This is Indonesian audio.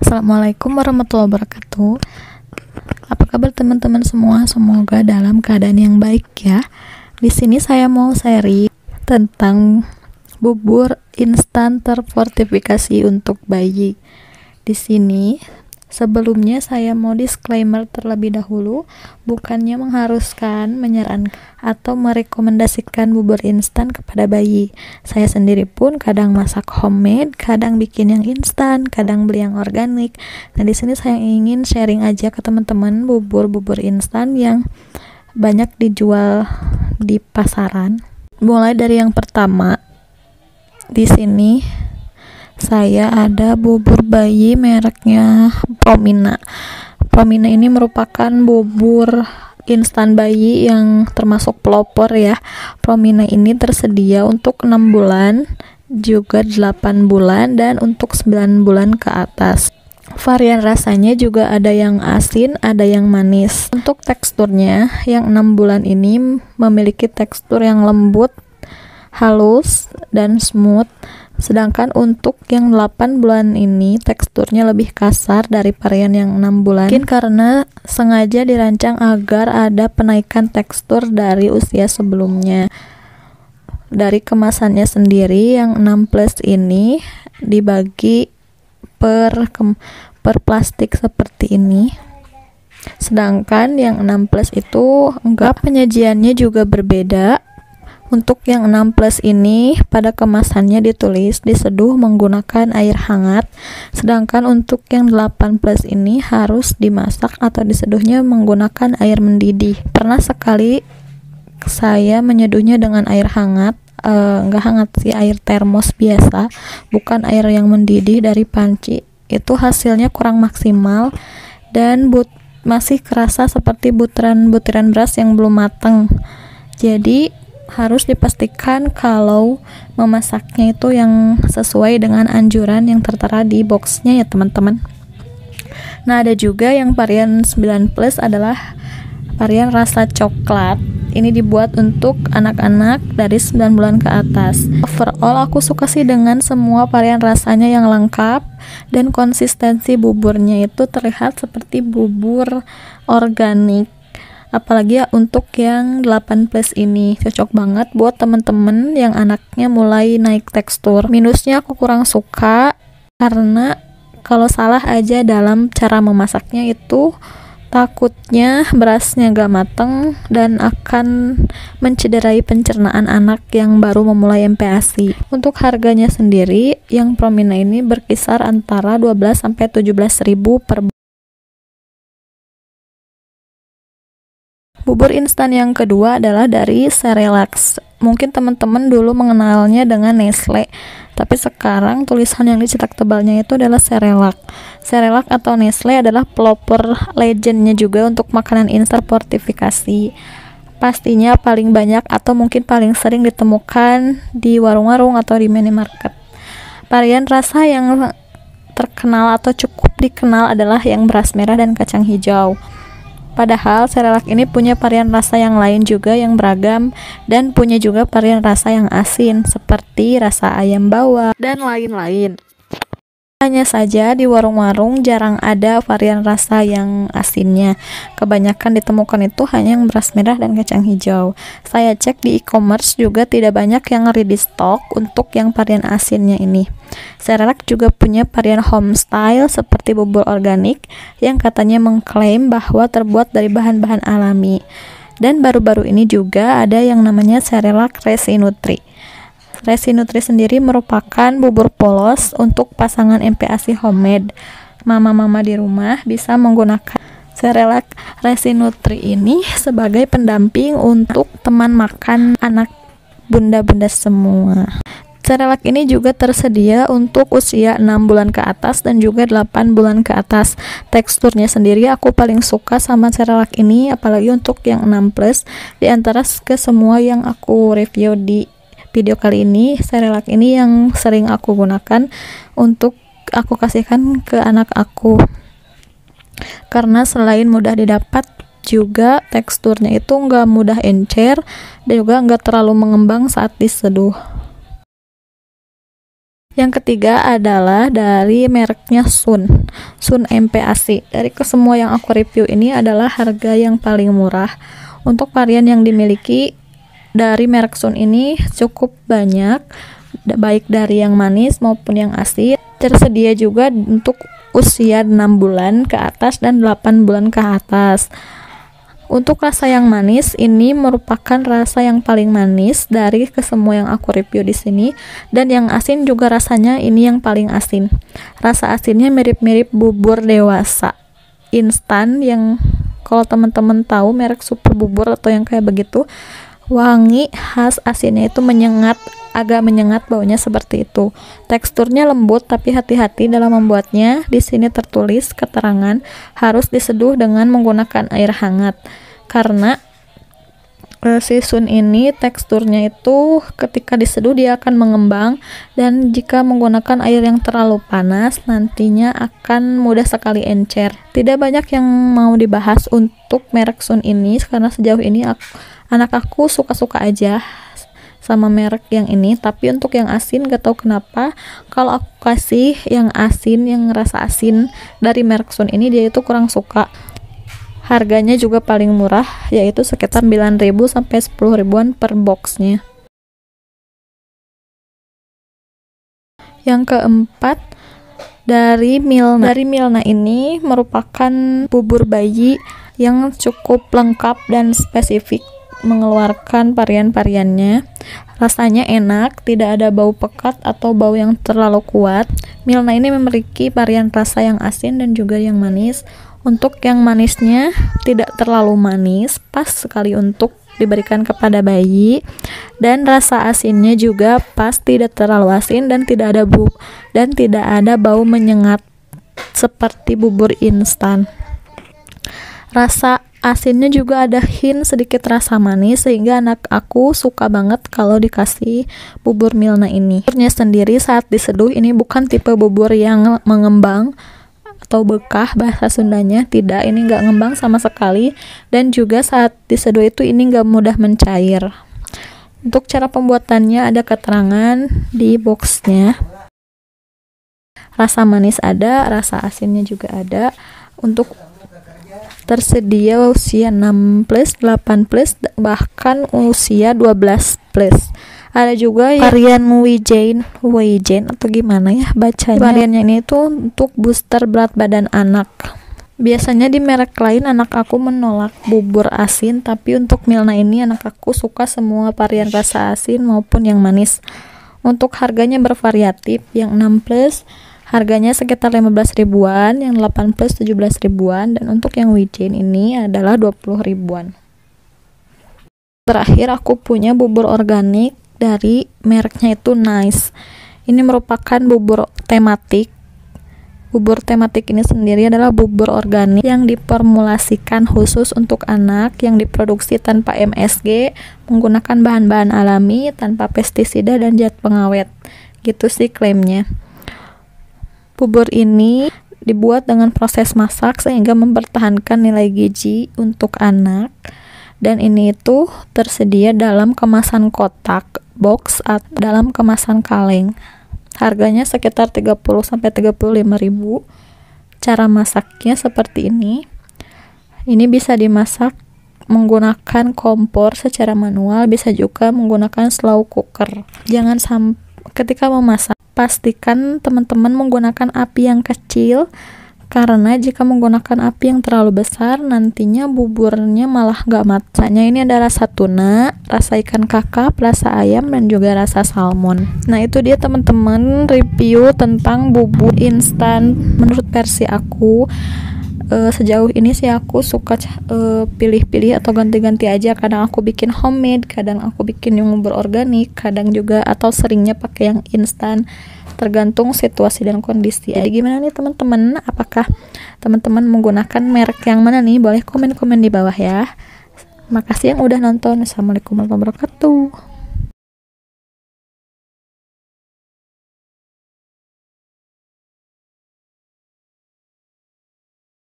Assalamualaikum warahmatullahi wabarakatuh. Apa kabar teman-teman semua? Semoga dalam keadaan yang baik ya. Di sini saya mau sharing tentang bubur instan terfortifikasi untuk bayi. Di sini sebelumnya saya mau disclaimer terlebih dahulu, bukannya mengharuskan, menyarankan atau merekomendasikan bubur instan kepada bayi. Saya sendiri pun kadang masak homemade, kadang bikin yang instan, kadang beli yang organik. Nah, di sini saya ingin sharing aja ke teman-teman bubur-bubur instan yang banyak dijual di pasaran. Mulai dari yang pertama. Di sini saya ada bubur bayi mereknya Promina. Promina ini merupakan bubur instan bayi yang termasuk pelopor ya. Promina ini tersedia untuk 6 bulan, juga 8 bulan, dan untuk 9 bulan ke atas. Varian rasanya juga ada yang asin, ada yang manis. Untuk teksturnya, yang 6 bulan ini memiliki tekstur yang lembut, halus, dan smooth. Sedangkan untuk yang 8 bulan ini teksturnya lebih kasar dari varian yang 6 bulan. Mungkin karena sengaja dirancang agar ada penaikan tekstur dari usia sebelumnya. Dari kemasannya sendiri, yang 6 plus ini dibagi per plastik seperti ini. Sedangkan yang 6 plus itu enggak, penyajiannya juga berbeda. Untuk yang 6 plus ini pada kemasannya ditulis diseduh menggunakan air hangat, sedangkan untuk yang 8 plus ini harus dimasak atau diseduhnya menggunakan air mendidih. Pernah sekali saya menyeduhnya dengan air hangat, enggak hangat sih, air termos biasa, bukan air yang mendidih dari panci. Itu hasilnya kurang maksimal dan masih kerasa seperti butiran-butiran beras yang belum matang. Jadi harus dipastikan kalau memasaknya itu yang sesuai dengan anjuran yang tertera di boxnya ya teman-teman. Nah, ada juga yang varian 9 plus adalah varian rasa coklat. Ini dibuat untuk anak-anak dari 9 bulan ke atas. Overall aku suka sih dengan semua varian rasanya yang lengkap, dan konsistensi buburnya itu terlihat seperti bubur organik. Apalagi ya untuk yang 8 plus ini cocok banget buat temen-temen yang anaknya mulai naik tekstur. Minusnya aku kurang suka karena kalau salah aja dalam cara memasaknya itu takutnya berasnya gak mateng dan akan mencederai pencernaan anak yang baru memulai MPASI. Untuk harganya sendiri, yang Promina ini berkisar antara 12-17 ribu per. Bubur instan yang kedua adalah dari Cerelac. Mungkin teman-teman dulu mengenalnya dengan Nestle, tapi sekarang tulisan yang dicetak tebalnya itu adalah Cerelac. Cerelac atau Nestle adalah pelopor legendnya juga untuk makanan instan fortifikasi. Pastinya paling banyak atau mungkin paling sering ditemukan di warung-warung atau di minimarket. Varian rasa yang terkenal atau cukup dikenal adalah yang beras merah dan kacang hijau. Padahal Cerelac ini punya varian rasa yang lain juga yang beragam, dan punya juga varian rasa yang asin seperti rasa ayam bawang dan lain-lain. Hanya saja di warung-warung jarang ada varian rasa yang asinnya. Kebanyakan ditemukan itu hanya yang beras merah dan kacang hijau. Saya cek di e-commerce juga tidak banyak yang ready stock untuk yang varian asinnya ini. Cerelac juga punya varian homestyle seperti bubur organik yang katanya mengklaim bahwa terbuat dari bahan-bahan alami. Dan baru-baru ini juga ada yang namanya Cerelac Resi Nutri. Resi Nutri sendiri merupakan bubur polos untuk pasangan MPASI homemade. Mama-mama di rumah bisa menggunakan Cerelac Resi Nutri ini sebagai pendamping untuk teman makan anak bunda-bunda semua. Cerelac ini juga tersedia untuk usia 6 bulan ke atas dan juga 8 bulan ke atas. Teksturnya sendiri aku paling suka sama Cerelac ini, apalagi untuk yang 6 plus. Di antara ke semua yang aku review di video kali ini, Cerelac ini yang sering aku gunakan untuk aku kasihkan ke anak aku. Karena selain mudah didapat, juga teksturnya itu nggak mudah encer dan juga nggak terlalu mengembang saat diseduh. Yang ketiga adalah dari mereknya Sun MPAC. Dari semua yang aku review ini adalah harga yang paling murah. Untuk varian yang dimiliki dari merek Sun ini cukup banyak, baik dari yang manis maupun yang asin. Tersedia juga untuk usia 6 bulan ke atas dan 8 bulan ke atas. Untuk rasa yang manis, ini merupakan rasa yang paling manis dari kesemua yang aku review di sini, dan yang asin juga rasanya ini yang paling asin. Rasa asinnya mirip-mirip bubur dewasa instan yang kalau teman-teman tahu merek super bubur atau yang kayak begitu, wangi khas asinnya itu menyengat, agak menyengat baunya seperti itu. Teksturnya lembut tapi hati-hati dalam membuatnya. Di sini tertulis keterangan harus diseduh dengan menggunakan air hangat karena si Sun ini teksturnya itu ketika diseduh dia akan mengembang, dan jika menggunakan air yang terlalu panas nantinya akan mudah sekali encer. Tidak banyak yang mau dibahas untuk merek Sun ini karena sejauh ini anak aku suka-suka aja sama merek yang ini. Tapi untuk yang asin gak tahu kenapa kalau aku kasih yang asin, yang rasa asin dari merek Sun ini dia itu kurang suka. Harganya juga paling murah, yaitu sekitar 9.000 sampai 10.000-an per boxnya. Yang keempat dari Milna. Dari Milna ini merupakan bubur bayi yang cukup lengkap dan spesifik mengeluarkan varian-variannya. Rasanya enak, tidak ada bau pekat atau bau yang terlalu kuat. Milna ini memiliki varian rasa yang asin dan juga yang manis. Untuk yang manisnya tidak terlalu manis, pas sekali untuk diberikan kepada bayi, dan rasa asinnya juga pas, tidak terlalu asin dan tidak ada bau menyengat seperti bubur instan. Rasa asinnya juga ada hint sedikit rasa manis, sehingga anak aku suka banget kalau dikasih bubur Milna ini. Buburnya sendiri saat diseduh ini bukan tipe bubur yang mengembang atau bekah bahasa Sundanya, tidak, ini nggak ngembang sama sekali, dan juga saat diseduh itu ini nggak mudah mencair. Untuk cara pembuatannya ada keterangan di boxnya. Rasa manis ada, rasa asinnya juga ada. Untuk tersedia usia 6+, 8+, bahkan usia 12+. Ada juga varian Wijen atau gimana ya bacanya. Variannya ini tuh untuk booster berat badan anak. Biasanya di merek lain anak aku menolak bubur asin, tapi untuk Milna ini anak aku suka semua varian rasa asin maupun yang manis. Untuk harganya bervariatif, yang 6+ harganya sekitar 15 ribuan, yang 8+ 17 ribuan, dan untuk yang Wijen ini adalah 20 ribuan. Terakhir aku punya bubur organik dari mereknya itu Nice. Ini merupakan bubur tematik. Bubur tematik ini sendiri adalah bubur organik yang diformulasikan khusus untuk anak, yang diproduksi tanpa MSG, menggunakan bahan-bahan alami, tanpa pestisida dan zat pengawet. Gitu sih klaimnya. Bubur ini dibuat dengan proses masak sehingga mempertahankan nilai gizi untuk anak. Dan ini itu tersedia dalam kemasan kotak, box, atau dalam kemasan kaleng. Harganya sekitar 30 sampai 35 ribu. Cara masaknya seperti ini. Ini bisa dimasak menggunakan kompor secara manual, bisa juga menggunakan slow cooker. Ketika memasak, pastikan teman-teman menggunakan api yang kecil, karena jika menggunakan api yang terlalu besar nantinya buburnya malah gak matang. Ini ada rasa tuna, rasa ikan kakap, rasa ayam, dan juga rasa salmon. Nah itu dia teman-teman review tentang bubur instan menurut versi aku. Sejauh ini sih aku suka pilih-pilih atau ganti-ganti aja. Kadang aku bikin homemade, kadang aku bikin yang bubur organik, kadang juga atau seringnya pakai yang instan, tergantung situasi dan kondisi. Jadi gimana nih teman-teman, apakah teman-teman menggunakan merek yang mana nih? Boleh komen-komen di bawah ya. Makasih yang udah nonton. Assalamualaikum warahmatullahi wabarakatuh.